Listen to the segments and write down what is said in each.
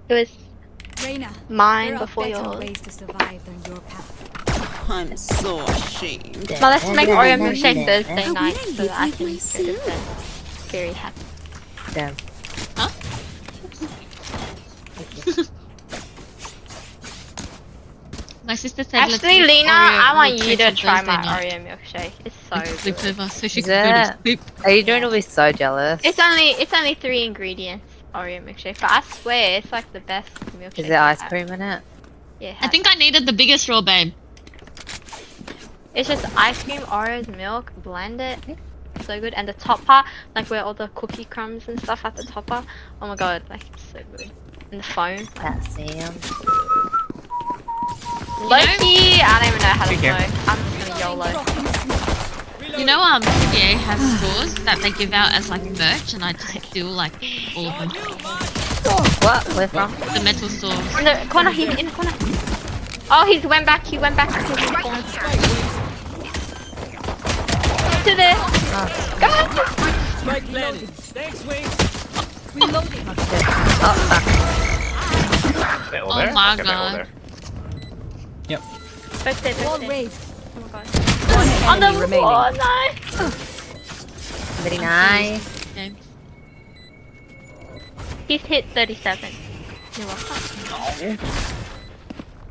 It was Reyna, mine there are before better yours. ways to survive than your path. I'm so ashamed. Well, let's make Oreo milkshake Thursday night so that I can go to bed very happy. Damn. Huh? My sister said, Actually, let's Lena, Oreo I want you milkshake to on try Thursday my night. Oreo milkshake. It's so Sleep good. over so she Is can go to it? sleep. Are you going to be so jealous? It's only 3 ingredients Oreo milkshake, but I swear it's like the best milkshake. Is there ice I've cream in it? had. Yeah, it I has. think I needed the biggest roll, babe. It's just ice cream, Oreos, milk, blend it. So good, and the top part, like where all the cookie crumbs and stuff at the top are. Oh my god, like it's so good. And the foam. That sounds. Loki, I don't even know how to Take care. smoke. I'm just gonna YOLO. You know, PBA has stores that they give out as like merch, and I just steal like all of them. What? Where from? The metal stores. In the corner, he's in the corner. Oh, he went back to his spawn. To there. Go! Spike planted. Thanks, Wings. Reloading. Oh, fuck. They all Oh there? my Okay, they're all God. there. Yep. Both there, Wall both there. raised. Oh my god. One On the enemy remaining. floor, no! Very nice. Okay. He's hit 37. You're welcome.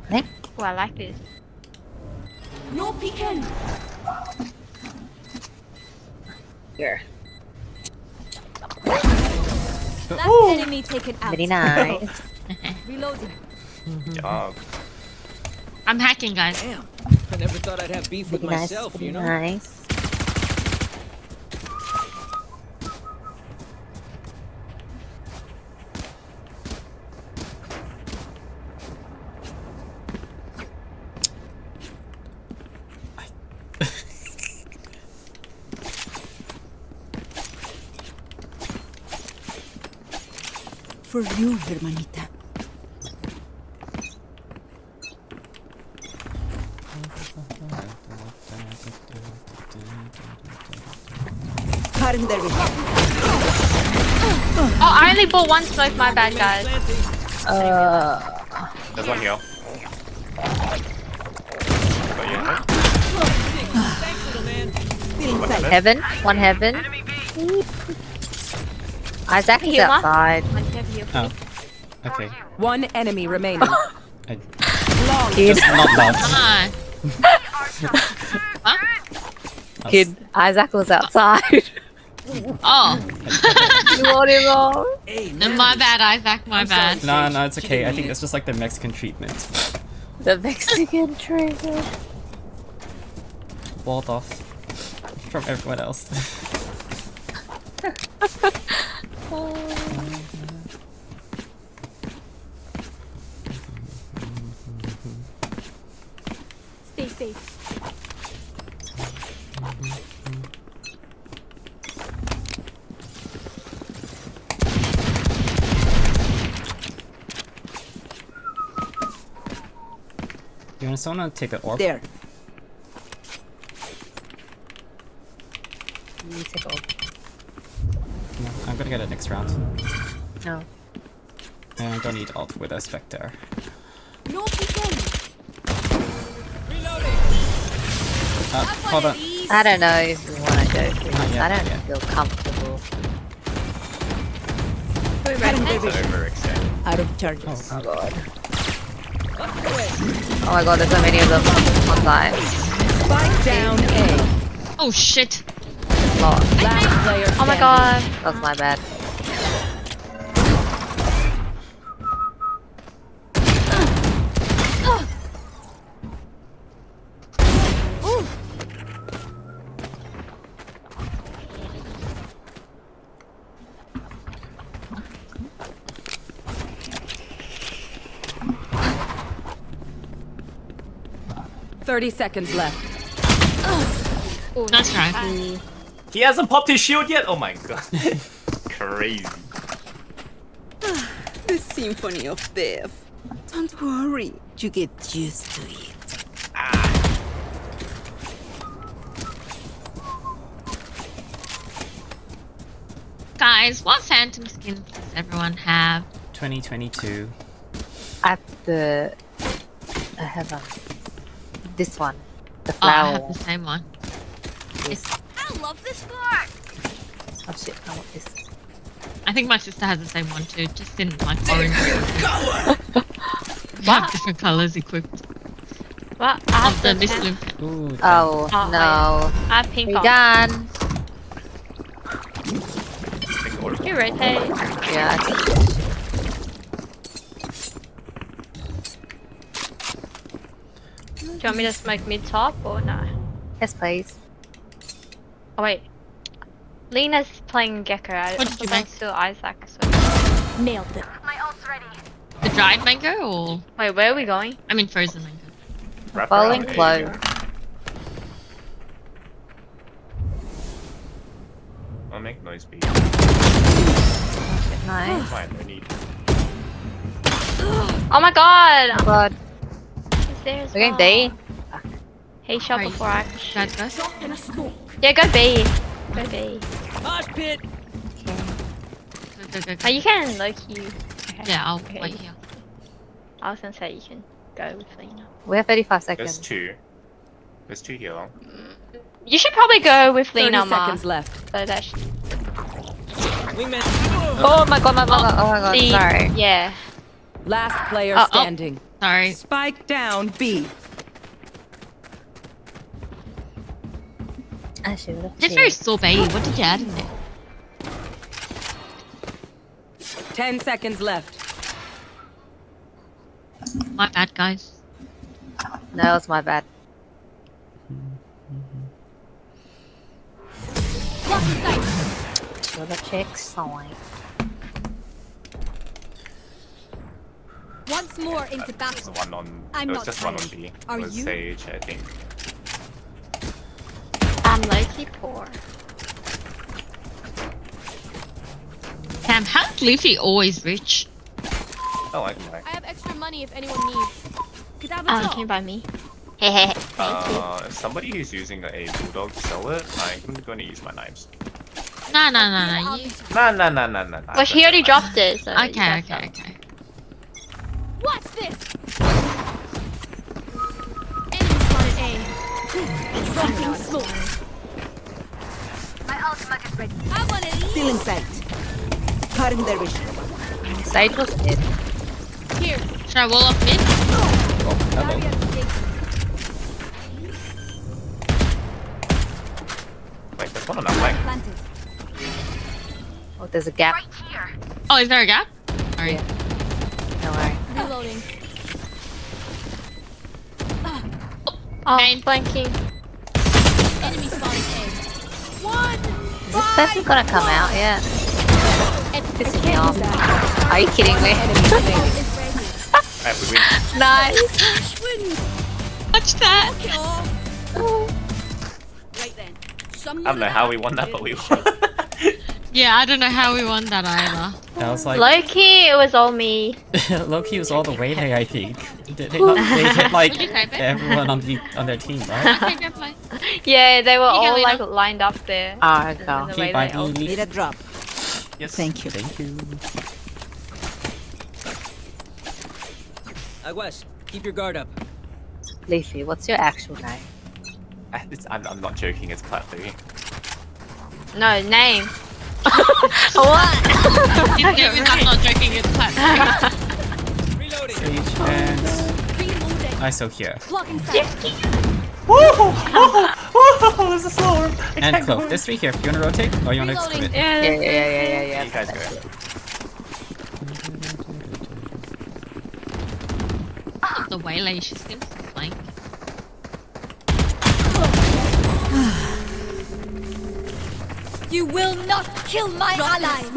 Thank- Oh, I like this. No peeking. Here. Last enemy taken out. Very nice. Reloading. Job. I'm hacking, guys. Damn. I never thought I'd have beef with Very nice. myself, Very you know? nice. For you, hermanita. Legendary. Oh, I only bought one smoke, my bad, guys. There's one here. Got you, right? Still inside. Heaven. One heaven. Isaac is Healer? outside. One heavy here for me. Oh. Okay. One enemy remaining. I Kid. just not loud. Hi. Huh? Kid. Isaac was outside. Oh. You want him off? No, my bad, Isaac. My bad. No, no, it's okay. I think it's just like the Mexican treatment. The Mexican treatment. Walled off from everyone else. Stay safe. You want someone to take the orb? There. You take off. No, I'm gonna get it next round. No. And I don't need ult with a Spectre. No peeking. Hold on. I don't know if you want to go through Not this. yet, I not don't yet. feel comfortable. Wait, right there. So overextended. Out of charges. Oh god. Oh my god, there's so many of them on time. Spike down A. Oh shit. Lost. Last player Oh my standing. god. That's my bad. Thirty seconds left. Oh, Nice try. He hasn't popped his shield yet? Oh my god. Crazy. The symphony of death. Don't worry, you get used to it. Guys, what phantom skins does everyone have? 2022. At the... I have this one. The Oh, I flower. have the same one. This. I love this part. Oh shit, I want this. I think my sister has the same one too, just in like orange. We have different colors equipped. What? I Of the have the Miss Loom. Ooh, Oh, Oh, no. I have pink We on. done. Can you rotate? Yeah, I think. Do you want me to smoke mid top or no? Yes, please. Oh wait. Lena's playing Gecko. What did you make? Still Isaac. So. Nailed them. The dried mango or Wait, where are we going? I mean frozen mango. Wrap Falling around close. A. I'll make noise be. Nice. Fine, no need. Oh my god! Oh god. He's there as We're going well. D. He shot Right. before I could shoot. Guys, guys. Yeah, go B. Go B. Mosh pit. Go, go, go, Oh, go. you can Loki. Okay. Yeah, I'll Okay. wait here. I was gonna say you can go with Lena. We have 35 There's seconds. two. There's two here. You should probably go with 30 Lena, Ma. seconds left. So that should Oh my god, oh my god, see. sorry. Yeah. Last player Oh. standing. Sorry. Spike down B. I should have It's very sorbet. What did you add in there? 10 seconds left. My bad, guys. No, it's my bad. For the chick sign. Once more into There's battle. one on. I'm There was not just one on tired. B. Are It was you? Sage, I think. I'm Loki poor. Damn, how's Leafy always rich? Oh, I can buy. I have extra money if anyone needs. Could have a Can job. you buy me? Hehe. Thank you. If somebody who's using a bulldog to sell it, I'm going to use my knives. No, no, no, no. You... Nah. Well, he already dropped it. So you Okay, got okay, some. okay. Watch this. Enemy spotted A. Dropping smokes. My ultimate is ready. I want to leave. Still in sight. Cutting their vision. Sage was mid. Here. Should I wall off mid? Oh, hello. Wait, there's one on that flank. Planted. Oh, there's a gap. Oh, is there a gap? Sorry. Yeah. No worry. Reloading. Oh, Pain. blanking. Enemy spotted A. One. Is this person gonna come out yet? Pissing me off. Are you kidding me? Alright, we win. Nice. Watch that. Right then. I don't know how we won that, but we won. Yeah, I don't know how we won that either. That was like Loki, it was all me. Loki was all the way they I peek. They hit like Did you type it? everyone on their team, right? Okay, go play. Yeah, they were You go, all Lena. like lined up there. Ah, And okay. the way Keep by they all- me. Need a drop. Yes. Thank you. Thank you. Aguas, keep your guard up. Leafy, what's your actual name? I'm not joking, it's Clap 3. No, name. What? His name is, I'm not joking, it's Clap. Reloading. Sage and Reloading. ISO here. Blocking sight. There's a slower. And Clove. There's three here. You wanna rotate? Or you wanna split it? Yeah. You guys go. The waylay, she seems to flank. You will not kill my allies.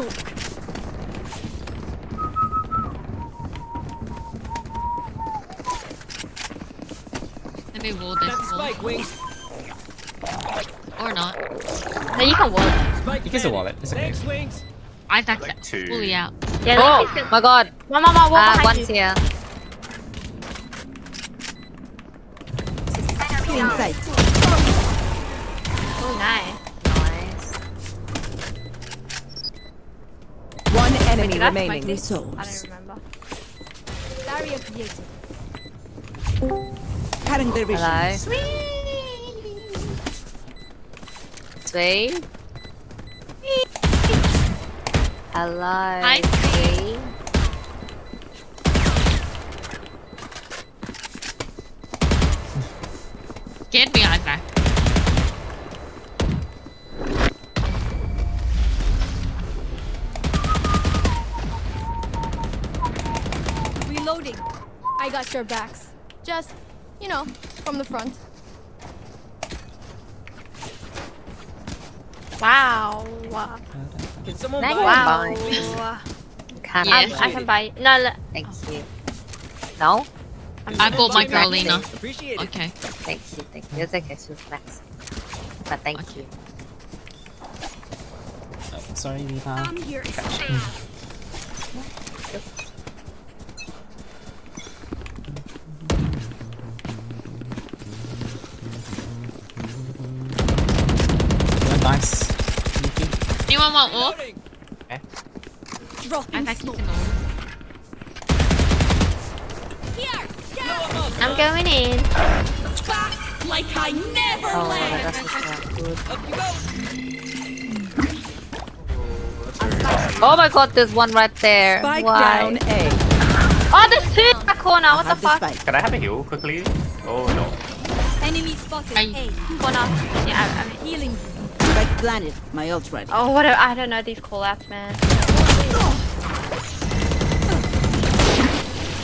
Let me wall this Got the wall. spike, wings. Or not. No, you can walk. Spike You can still planted. wall it. It's okay. Thanks, wings. Isaac's Like two. fully out. Yeah, Oh Loki's good. my god. Mama, walk behind One's you. here. Still in sight. Oh, nice. Nice. One enemy Did I smoke remaining. this? I Souls. don't remember. Barrier created. Cutting their vision. Hello. Sweet. Hello. Hi, Sweet. Get me out back. Reloading. I got your backs. Just, you know, from the front. Wow. Can someone Thank buy you. it? Wow. Can't Yeah. I can buy. No, look. Thank you. No? I bought my Back girl then. Lena. Appreciate it. Okay. Thank you, thank you. It's okay, she was next. But thank you. Oh, sorry, Lena. Here. Nice. Anyone want more? Reloading. Dropping I smoke. can Here. I'm going in. Like I never Oh, left. that's just not good. Up you go. Oh my god, there's one right there. Spike Why? down A. Oh, there's two in that corner. What the Have the fuck? spike. Can I have a heal quickly? Oh no. Enemy spotted. I- A. Corner. Yeah, I mean. Healing. Spike planted. My ult ready. Oh, what? I don't know these callouts, man.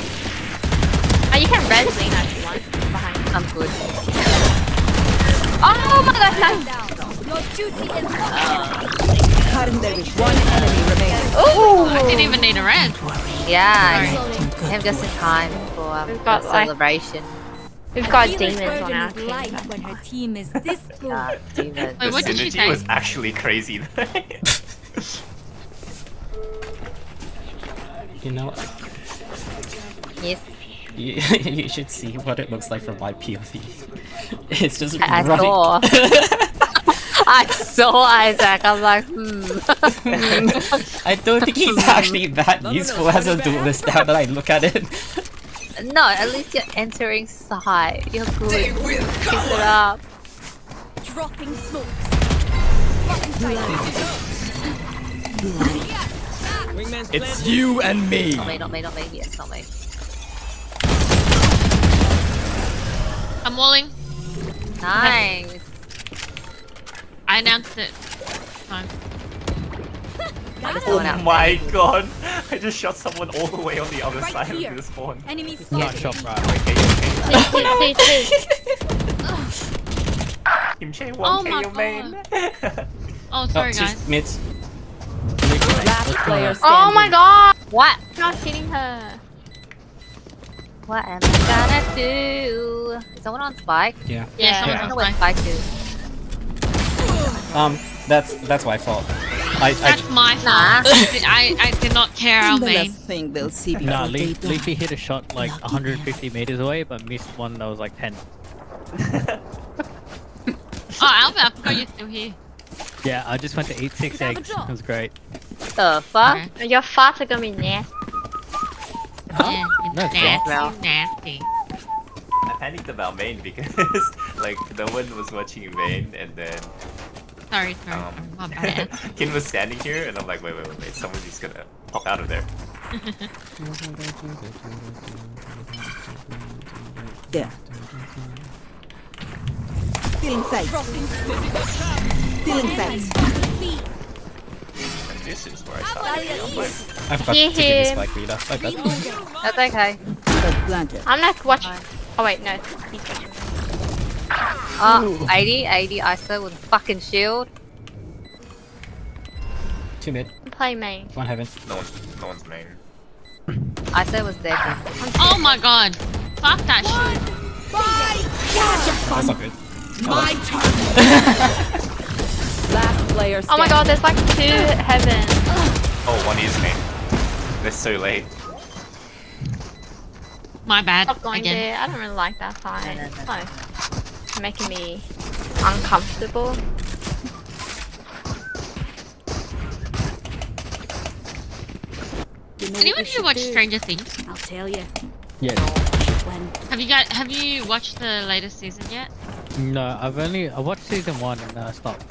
Oh, you can res Lena if you want. Behind. I'm good. Oh my gosh, nice. Down. Your duty is Cutting their vision. One enemy remaining. Ooh. I didn't even need a red. Yeah, I'm just in time for We've the got, like- celebration. We've got healer's demons on burden our is team. light when her team is this good. Yeah, demon. Wait, what the did she synergy say? was actually crazy. You know, Yes. you should see what it looks like from my POV. It's just I running. saw. I saw Isaac. I'm like, I don't think he's actually that No, useful as a turn it back. duelist now that I look at it. No, at least you're entering side. You're good. Pick it up. Dropping smokes. Wingman's It's planted. you and me. Not me, not me, not me. Yes, not me. I'm walling. Nice. I announced it. Fine. Just Oh going out. my god! I just shot someone all the way on the other Right side here. of the spawn. Enemy Not spotted. shot right. Okay, okay. Kim Che Oh won't my your main. Oh, sorry she's guys. mid. Last player standing. Oh my god! What? You're not hitting her. What am I gonna do? Is someone on spike? Yeah. Yeah, I someone's don't on know where spike. spike is. That's my fault. That's my fault. Nah. I did not care our The main. last thing they'll see before Nah, they die. Leafy hit a shot like 150 meters away, but missed one that was like 10. Oh, Albert, I forgot you're still here. Yeah, I just went to eat 6 Grab a eggs. drop. It was great. The fuck? Okay. Your farts are gonna be nasty. Yeah, it's That's nasty, well. nasty. I panicked about main because like no one was watching main, and then Sorry, my bad. Kin was standing here, and I'm like, wait, someone's just gonna pop out of there. There. Still in sight. Still in sight. And this is where I started. I'm like, I forgot to give you spike reader. My bad. That's okay. Spike planted. I'm not watching. Oh wait, no. He's watching. Oh, 80 ISO with a fucking shield. 2 mid, Play main. 1 heaven. no one's main. ISO was there. Oh my god. Fuck that shit. That's not good. Last player Oh my standing. god, there's like 2 heaven. Oh, one is main. They're so late. My bad. Stop going Again. there. I don't really like that side. No. It's making me uncomfortable. Anyone here watch Stranger Things? I'll tell you. Yeah. When Have you watched the latest season yet? No, I watched season 1 and then I stopped.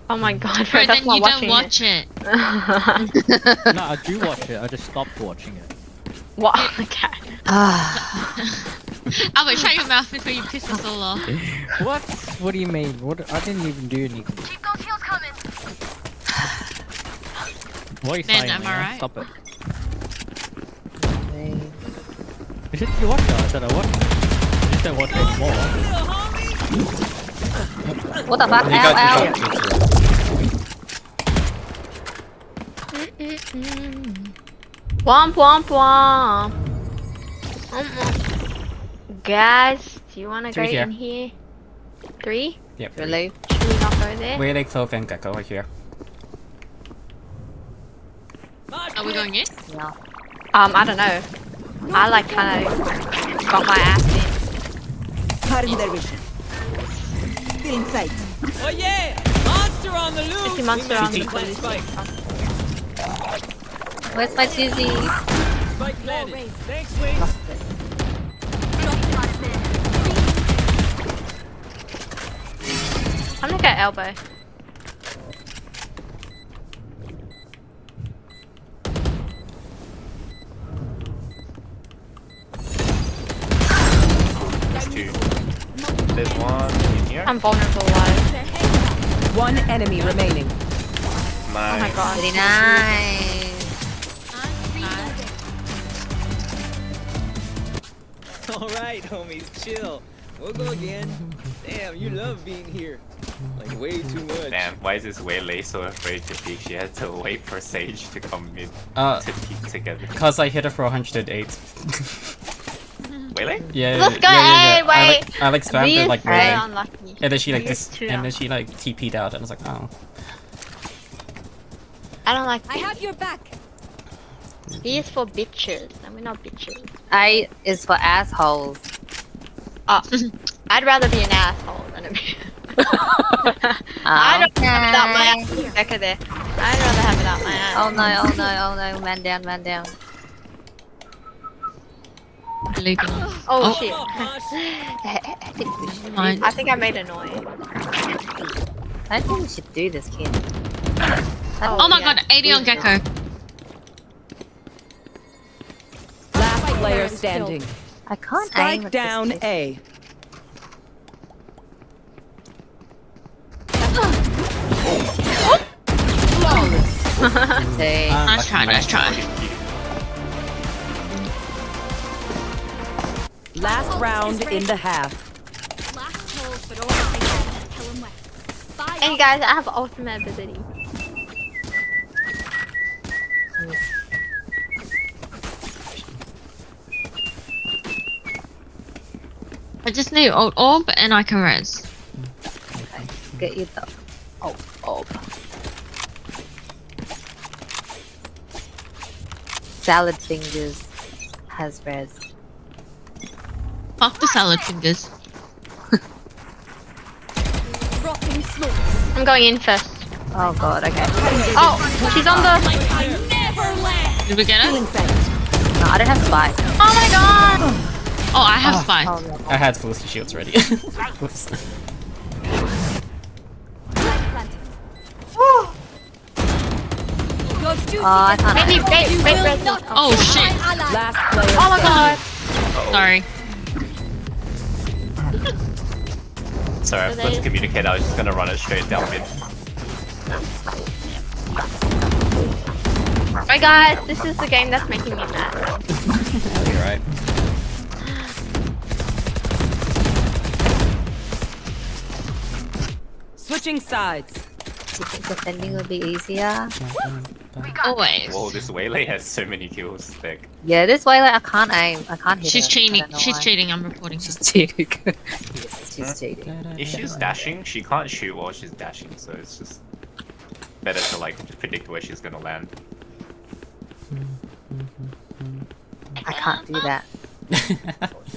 Oh my god, Bro, that's then not you don't watch it. No, I do watch it. I just stopped watching it. What? Okay. Albert, shut your mouth before you piss us all off. What? What do you mean? What? I didn't even do anything. What are you Man, saying? am I man? right? Stop it. You said you watched it. I said I watched it. You just don't watch it anymore. What the fuck? You Ow, got, ow. you got, Womp womp womp. Guys, do you wanna go 3 here. in here? 3? Yep. Really? Should we not go there? Where they clove and gecko right here. Are we going in? Yeah. I don't know. I like kinda got my ass in. Cutting their vision. Still in sight. Oh yeah! Monster on the loose! It's a monster on the Wingman's plant blue. spike. Where's my Susie? Spike planted. Thanks, Wings. Lost it. I'm gonna get elbow. There's 2. There's 1 in here. I'm vulnerable live. One enemy remaining. Oh my Nice. god. Very nice. Alright, homies, chill. We'll go again. Damn, you love being here. Like, way too much. Damn, why is this Waylay so afraid to peek? She had to wait for Sage to come in to peek together. Cause I hit her for 108. Waylay? Yeah, Let's go, yeah. wait. I like spammed These it like are Waylay. unlucky. And then she like These this, two and are- then she like TP'd out, and I was like, oh. I don't like I have your back. B is for bitches, and we're not bitches. A is for assholes. Oh, I'd rather be an asshole than a bitch. I'd rather have it out my ass. Back of there. I'd rather have it out my ass. Oh no, oh no, oh no. Man down, man down. Illegal. Oh, shit. Mine. I think I made a noise. I think we should do this, kid. Oh my yeah. god, 80 on Gecko. Last player standing. I can't aim Strike with down this. A. See. Nice try, nice try. Last round in the half. Last call for all I kill him with. Bye. Hey guys, I have ultimate ability. I just need ult orb and I can res. Get you the orb. Salad fingers has res. Fuck the salad fingers. Dropping smokes. I'm going in first. Oh god, okay. Oh, she's on the. I never left. Did we get Still it? in sight. No, I don't have spike. Oh my god! Oh, I have spike. Oh no. I had Felicity shields ready. Oops. Your duty Oh, I can't. Maybe bait, you bait, will bait. not Oh kill shit. my ally. Last player Oh my god! Sorry. Sorry, I forgot to communicate. I was just gonna run it straight down mid. Right guys, this is the game that's making me mad. You're right. Switching sides. Do you think defending would be easier? Always. Whoa, this Waylay has so many kills. Like, Yeah, this way like I can't aim. I can't hit She's her. I cheating. don't know She's why. cheating. I'm reporting. She's cheating. Yes, she's cheating. if she's dashing, she can't shoot while she's dashing, so it's just better to like predict where she's gonna land. I can't do that.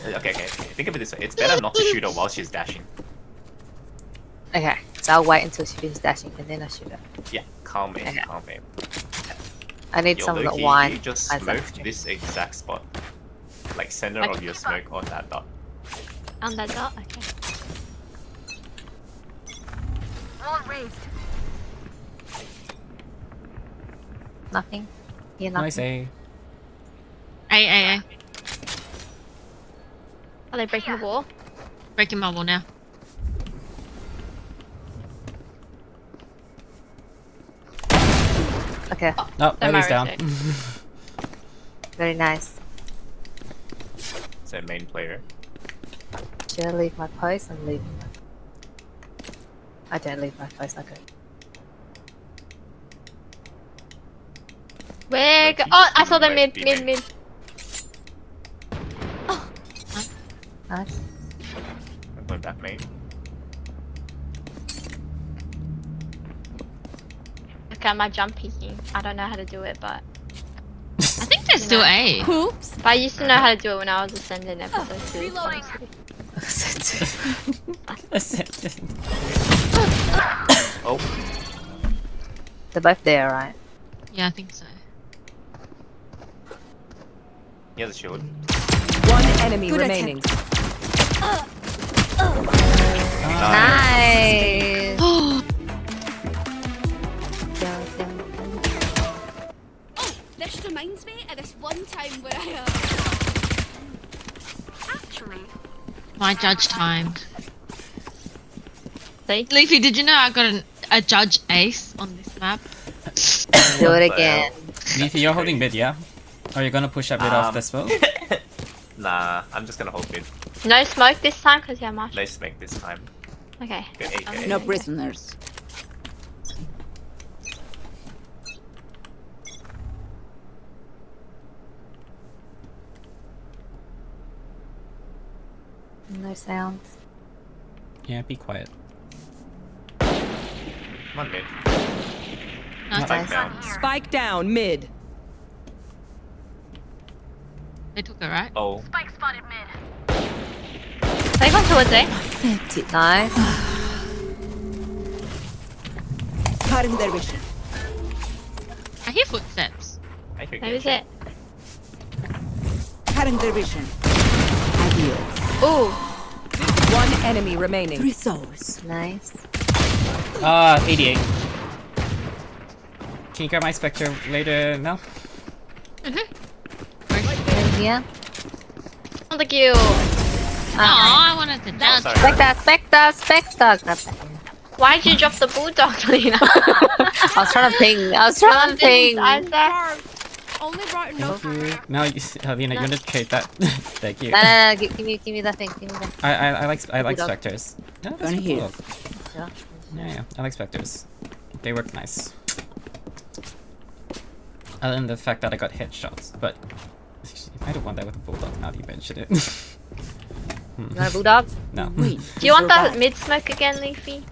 Okay. Think of it this way: it's better not to shoot her while she's dashing. Okay, so I'll wait until she finishes dashing and then I shoot her. Yeah, calm aim, Okay. calm aim. I need Yo, some of the Loki, wine. you just as smoke extra. this exact spot. Like center Like- of your smoke on that dot. On that dot? Okay. Nothing. Here, nothing. Nice A. A. Are they breaking the wall? Breaking my wall now. Okay, No, They're Riley's down. married. very nice. So main player. Should I leave my post? I'm leaving my... I don't leave my post, okay. Where go? Loki, Oh, I saw them left, mid, B mid, main. mid. Nice. I'm going back main. Okay, my jump peeking. I don't know how to do it, but I think they're still A. Oops. I used to know how to do it when I was ascending episode 2. Reloading. Oh, They're both there, right? Yeah, I think so. he has a shield. One enemy remaining. Nice! This reminds me of this one time where I actually My judge timed. See? Leafy, did you know I got a judge ace on this map? Do it again. Leafy, you're holding mid, yeah? Are you gonna push a bit off the spell? Nah, I'm just gonna hold mid. No smoke this time because you're much. No smoke this time. Okay. Good AK. No prisoners. No sounds. Yeah, be quiet. Come on mid. No, Spike down. Spike down mid. they took it, right? Oh, They gone towards A. Pathetic. Nice. Cutting their vision. I hear footsteps. I think Maybe it's it. Cutting their vision. Adios. Ooh. One enemy remaining. 3 souls. Nice. 88. Can you grab my Spectre later now? Yeah. On the kill. Oh, I wanted to judge. sorry. Spectre! Grab that. Why'd you drop the bulldog, Lena? I was trying to ping. Isaac. only brought enough. Thank you. No, Alina, you want to trade that? Thank you. No, give me that thing. Give me that. I like Bulldog. Spectres. Yeah, that's Gonna cool. heal. Yeah, I like Spectres. They work nice. Other than the fact that I got headshots, but I don't want that with a bulldog now that you mention it. You want a bulldog? No. Wait. Do you want that mid smoke again, Leafy?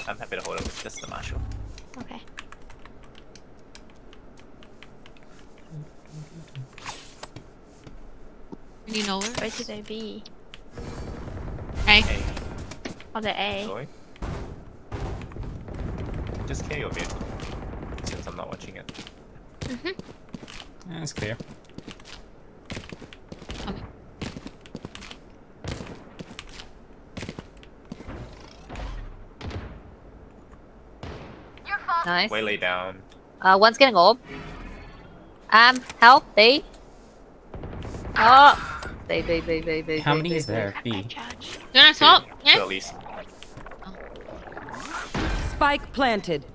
I'm happy to hold it with just the Marshall. Okay. You know Where it? should they be? Hey. Hey, Oh, they're A. Zoe. Just KO mid. Since I'm not watching it. Yeah, it's clear. Coming. Nice. Way lay down. One's getting orb. Help, B. Oh! B. How many is there? B. You wanna swap? Two, Yeah? at least. Spike planted.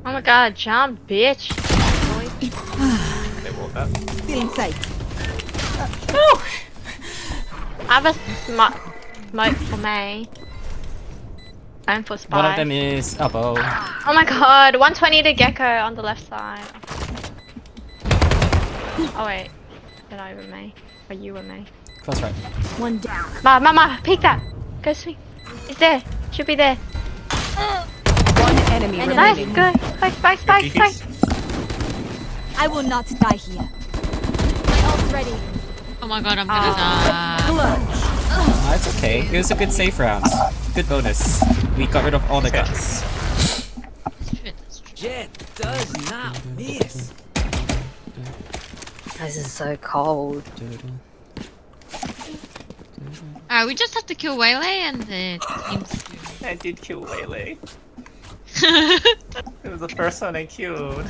Oh my god, jump, bitch. They walk up. Still in sight. I have a smoke for me. I'm for spy. One of them is elbow. Oh my god, 120 to Gecko on the left side. Oh wait, they're not even me. Or you were me. Close right. One down. Ma, pick that. Go swing. It's there. Should be there. One enemy Nice, remaining. good. Spike. I will not die here. My ult's ready. Oh my god, I'm gonna die. Clutch. It's okay. It was a good save round. Good bonus. We got rid of all the guns. Jet does not miss. This is so cold. We just have to kill Waylay and the team's. I did kill Waylay. It was the first one I killed.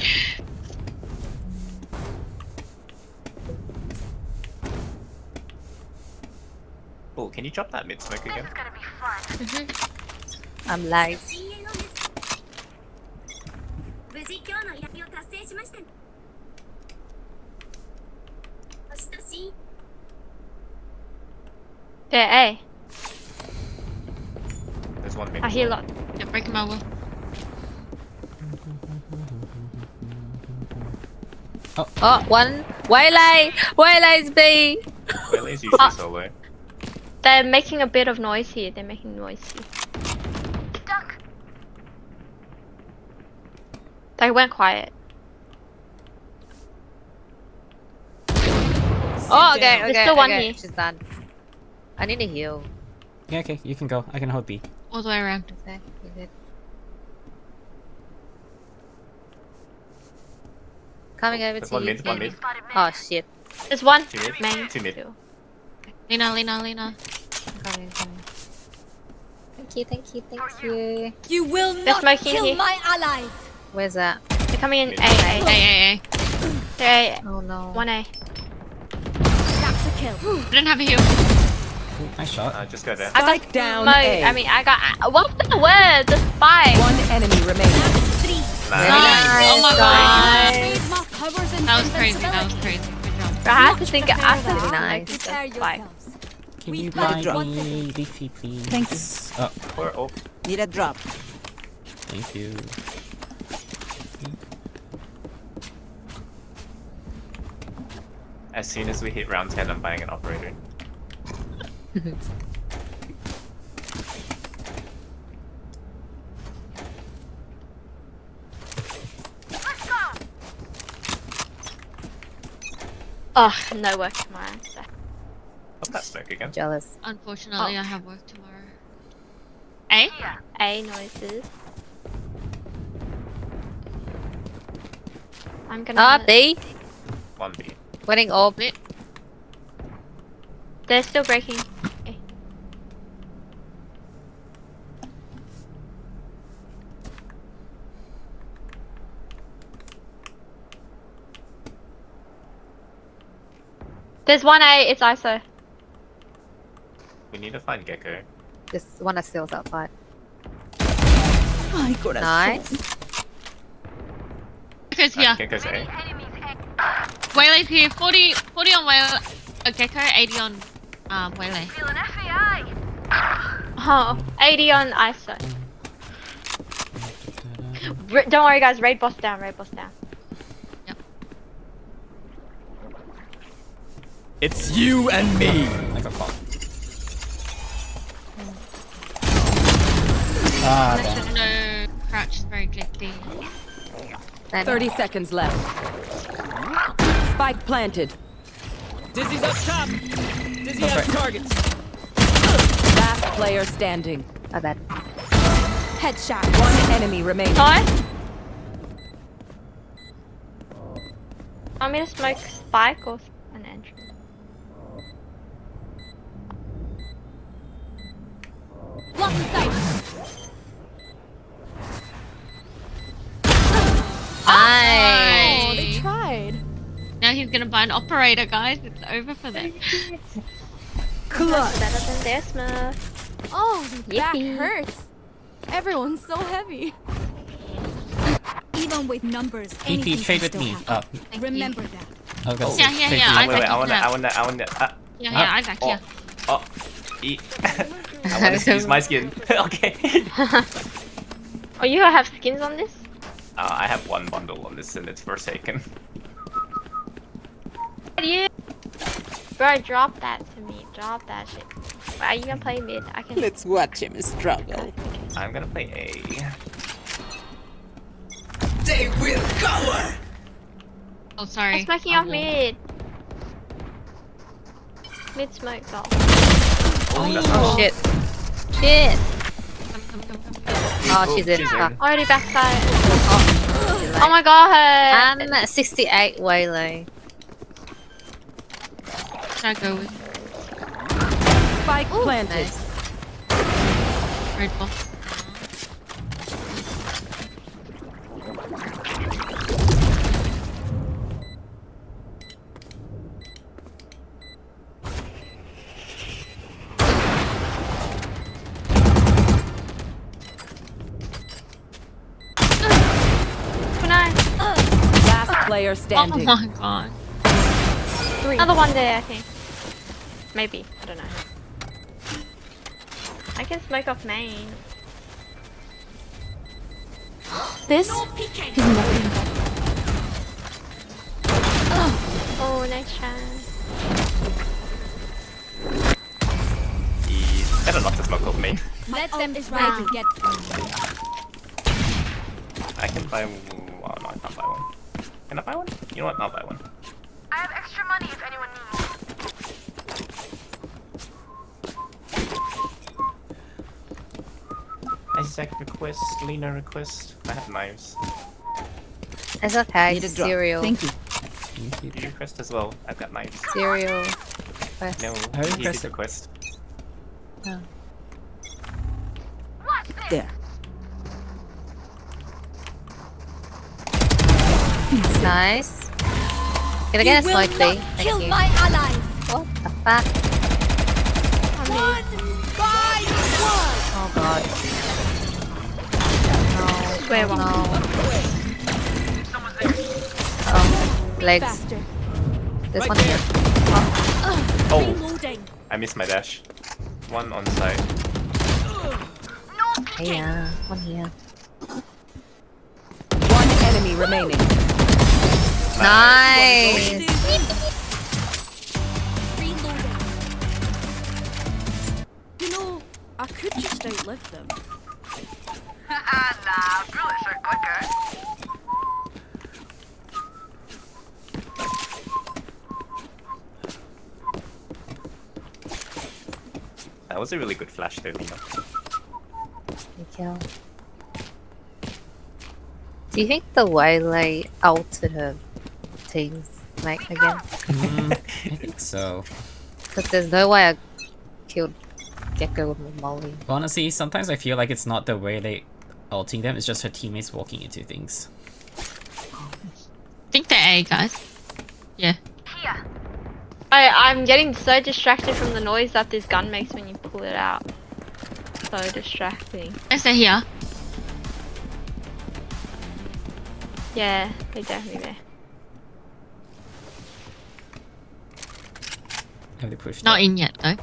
Oh, can you drop that mid smoke again? I'm live. Yeah, A. There's one mid. I hear a lot. Yeah, breaking my will. Oh, one. Waylay! Waylay's B! Waylay's usually solo. They're making a bit of noise here. They're making noise here. They went quiet. Oh, okay, There's okay, still one okay. here. She's done. I need a heal. Yeah, okay, you can go. I can hold B. All the way around. Okay, you're good. Coming over There's to one you. mid, one mid. Oh shit. There's one. Two mid, Main. two mid. Two. Lena. Coming. Thank you, thank you, thank you. You will They're not smoking kill here. my allies. Where's that? They're coming in A. Hey. They're Oh no. 1A. That's a kill. I don't have a heal. Ooh, nice shot. Just go there. I got Spike down smoke. A. I mean, I got. What's the word? The spike. One enemy remaining. Oh my god. Trademark powers and That was crazy. Good job. I have to think. I have to Really think nice. like the spike. Can you buy me leafy, please? Thanks. Oh, Oh, Need a drop. thank you. as soon as we hit round 10, I'm buying an operator. Oh, no work tomorrow. So. What's that smoke again? Jealous. Unfortunately, I have work tomorrow. A? A noises. I'm gonna. Ah, B. 1B. Winning all. They're still breaking. Okay. There's 1A, it's ISO. We need to find Gecko. This one of steals outside. My corazón. Nice. Gecko's here. Gecko's A. Waylay's here. 40 on Waylay. Gecko, 80 on Waylay. Oh, 80 on ISO. Don't worry guys, raid boss down, raid boss down. It's you and me. I got caught. Ah, damn. No, crouch is very glitzy. 30 seconds left. Spike planted. Dizzy's up top. Dizzy That's has right. targets. Last player standing. Oh, bad. Headshot. One enemy remaining. Nice. Want me to smoke spike or an entrance? Blocking sight. Oh, they Nice. tried. Now he's gonna buy an operator, guys. It's over for them. That's better than their smurf. Oh, the back Yippee. hurts. Everyone's so heavy. Even with numbers, EP, anything trade can with still me. happen. Thank Remember that. I was gonna Oh. say, Yeah, trade yeah, with I you. Wait, got I wanna. Yeah, I got you. Oh, eat. I wanna use my skin. Okay. Oh, you have skins on this? I have one bundle on this and it's Forsaken. You, bro, drop that to me. Drop that shit. Are you gonna play mid? I can. Let's watch him struggle. I'm gonna play A. They will cover. Oh, sorry. I'm smoking I off will. mid. Mid smoke off. Oh shit. Shit. Oh, she's in. she's in. Fuck. Already backside. Oh my god. I'm 68 Waylay. Should I go with Spike planted. Nice. red ball? Last player Oh standing. my god. Another one there, I think. Maybe. I don't know. I can smoke off main. This is nothing. Oh, nice try. He's better not to smoke off me. Let them try to get I can buy one. Well, no, I can't buy one. Can I buy one? You know what? I'll buy one. I have extra money if anyone needs. Isaac request, Lena request. I have knives. It's okay. Need a drop. Cereal. Thank you. You request as well. I've got knives. Cereal. Quest. No, I he did requested. request. Oh. There. Nice. Can I get a smoke, please? Thank kill you. my allies. What the fuck? One by one. Oh god. No. Where no. one? Oh, legs. Faster. There's one here. Oh, Reloading. I missed my dash. One on side. Here. One here. One enemy remaining. Nice. Reloading. You know, I could just outlive them. Nah, bullets are quicker. That was a really good flash there, Lena. Thank you. Do you think the Waylay altered her team's mate again? I think so. Because there's no way I killed Gecko with my molly. Honestly, sometimes I feel like it's not the way they ulting them, it's just her teammates walking into things. I think they're A, guys. Yeah. Here. I'm getting so distracted from the noise that this gun makes when you pull it out. So distracting. Yes, they're here. Yeah, they're definitely there. Have they pushed Not it? in yet, though.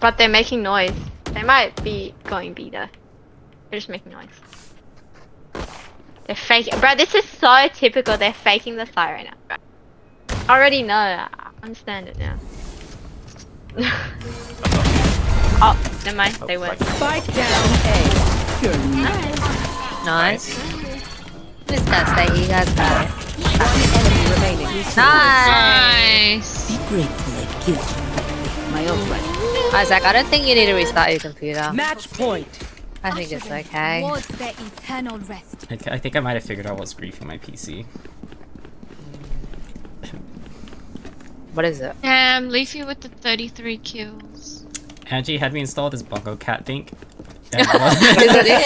But they're making noise. They might be going B though. They're just making noise. They're faking. Bro, this is so typical. They're faking the siren out, bro. I already know. I understand it now. Oh, never mind. They weren't. Spike down A. You're Nice. I'm just gonna stay here, guys. Bye. one enemy remaining. Nice. Nice. Be grateful I killed you. My old friend. Isaac, I don't think you need to restart your computer. Match point. I think it's okay. Towards their eternal rest. I think I might have figured out what's griefing my PC. What is it? Damn, Leafy with the 33 kills. Angie had me install this Bongo cat thing. And Is it it?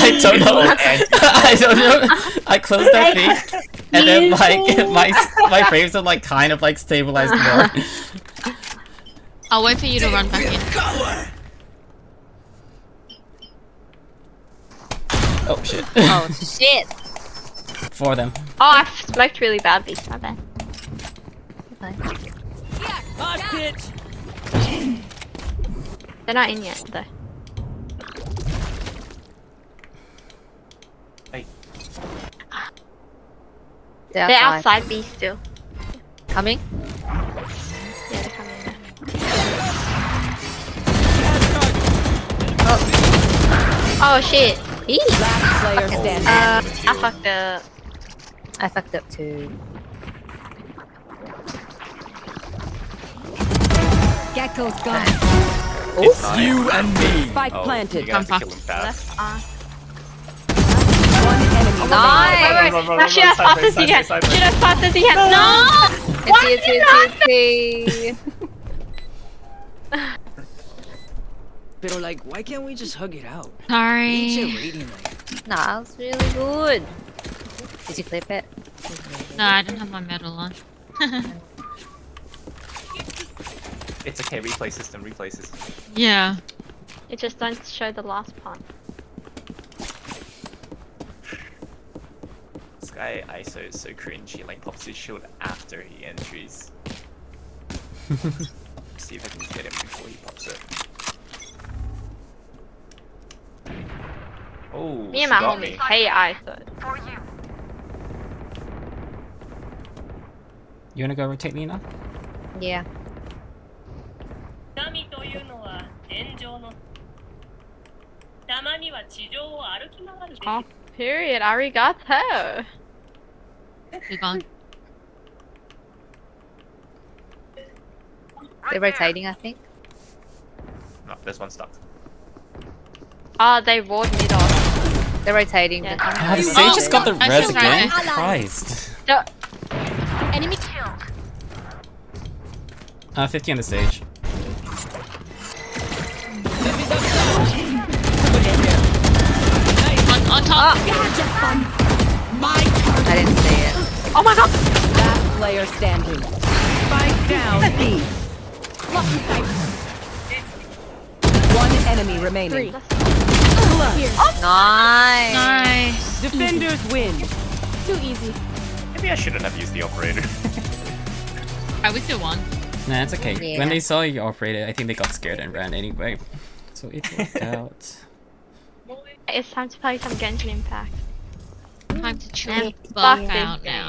I don't know. I don't know. I closed that thing, and then like my frames are like kind of like stabilized more. I'll wait for you to run back in. Oh shit. Oh shit. For them. Oh, I smoked really badly. My bad. Okay. Mosh pitch. They're not in yet though. Hey. They're They're outside. outside B still. Coming? Yeah, they're coming in. Oh shit. Eee. Last player standing. I fucked up. I fucked up too. Gecko's gone. It's not. You and me. Spike Oh, planted. you're gonna have to kill him fast. Left arm. One enemy Wait, remaining. wait, wait. She as fast as he can. Shoot as fast as he can. No! It's Pero like, why can't we just hug it out? Sorry. Ain't you rating like? Nah, it's really good. Did you clip it? No, I didn't have my medal on. It's okay, replay system, replay system. Yeah. You just don't show the last part. This guy ISO is so cringe, he like pops his shield after he entries. See if I can get him before he pops it. Oh, Me she and my got homies me. hate ISO. For you. You wanna go rotate Lena? Yeah. Oh, period. Arigato. You're gone. They're rotating, I think. No, this one's stuck. Oh, they roared mid off. They're rotating. Yeah. They're coming Oh, the over. Sage just got the I res feel again? right. Christ. Enemy 50 on the Sage. On top. I didn't see it. Oh my god! Last player standing. Spike down B. One enemy remaining. Nice. Nice. Defenders win. too easy. Maybe I shouldn't have used the operator. Alright, we still won. Nah, it's okay. Yeah. When they saw you operated, I think they got scared and ran anyway. So it worked out. It's time to play some Genshin Impact. Time to chill And the fuck fuck this out game. now.